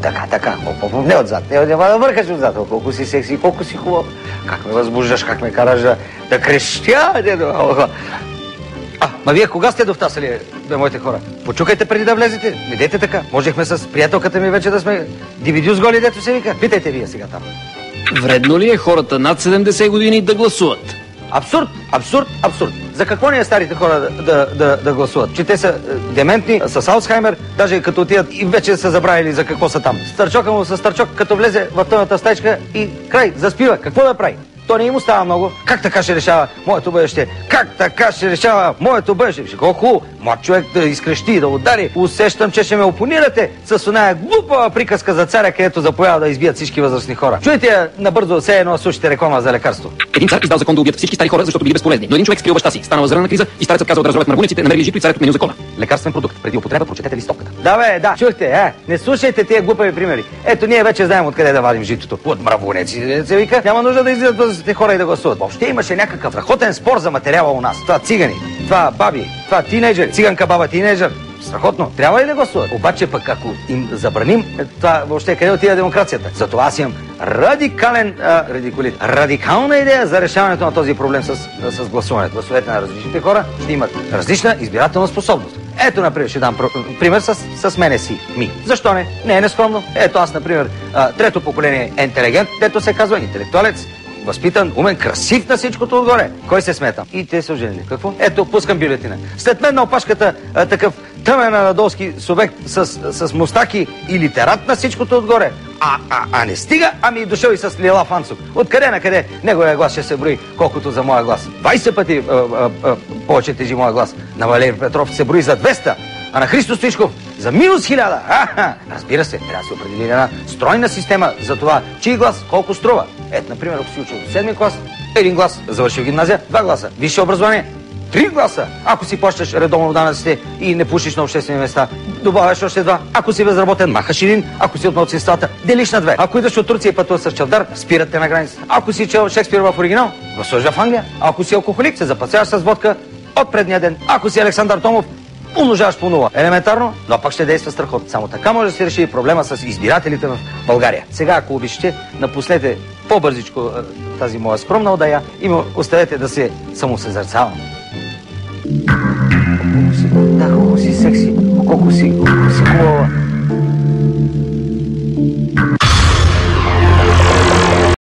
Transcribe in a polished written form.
Така. Не отзад. Няма да въркаш отзад. Колко си секси, колко си хубав. Как ме възбуждаш, как ме караш да крещя. Ма вие кога сте довтасали, моите хора? Почукайте преди да влезете. Не дейте така. Можехме с приятелката ми вече да сме дивидю с голи, дето се вика. Питайте вие сега там. Вредно ли е хората над 70 години да гласуват? Абсурд. За какво ние старите хора да гласуват? Че те са дементни, с Алцхаймер, даже като отидат и вече са забравили за какво са там. Старчока му с старчок, като влезе в тъмната стаичка и край, заспива. Какво да прави? То не им остава много. Как така ще решава моето бъдеще? Колко хубаво. Млад човек да изкрещи, да удари. Усещам, че ще ме опонирате с оная глупава приказка за царя, където заповяда да избият всички възрастни хора. Чуйте я набързо, все едно слушайте реклама за лекарство. Един цар издал закон да убият всички стари хора, защото били безполезни. Но един човек скрил баща си. Станала зърнена криза и старецът казал да разровят мърмуниците, намерили жито и царят отменил закона. Лекарствен продукт. Преди употреба прочетете листовката. Да, чухте, не слушайте тия глупави примери. Ето ние вече знаем откъде да вадим житото. От мравунеци се вика. Няма нужда да излизат възрастните хора и да гласуват. Въобще имаше някакъв страхотен спор за материала у нас. Това цигани, това баби, това тинейджери, циганка баба тинейджер. Страхотно. Трябва ли да гласуват? Обаче пък ако им забраним, това въобще къде отива демокрацията? Затова аз имам радикална идея за решаването на този проблем с гласуването. Гласовете на различните хора ще имат различна избирателна способност. Ето, например, ще дам пример с мене си. Защо не? Не е нескромно. Ето аз, например, трето поколение интелигент, дето се казва интелектуалец. Възпитан, умен, красив на всичкото отгоре. Кой се смета? И те са оженили. Какво? Ето, пускам бюлетина. След мен на опашката такъв тъмен анадолски субект с мустаки и литерат на всичкото отгоре. Не стига, ами дошъл и с Лила Фанцук. Откъде на къде неговия глас ще се брои, колкото за моя глас. 20 пъти повече тежи моя глас. На Валери Петров се брои за 200. А на Христо Стоичков за минус 1000. Разбира се, трябва да се определи една стройна система за това, чий глас колко струва. Ето, например, ако си учил до 7 клас, 1 глас, завършил гимназия, 2 гласа, висше образование, 3 гласа. Ако си плащаш редовно данъците и не пушиш на обществени места, добавяш още 2. Ако си безработен, махаш 1. Ако си от малцинствата, делиш на 2. Ако идваш от Турция и пътуваш с чавдар, спират те на границата. Ако си чел Шекспир в оригинал, гласуваш в Англия. Ако си алкохолик, се запасяваш с водка от предния ден. Ако си Александър Томов, умножаваш по 0. Елементарно, но пак ще действа страхотно. Само така може да се реши проблема с избирателите в България. Сега, ако обичате, напуснете по-бързичко тази моя скромна удая и ме оставете да се самосъзерцавам. Колко си секси, колко си хубава.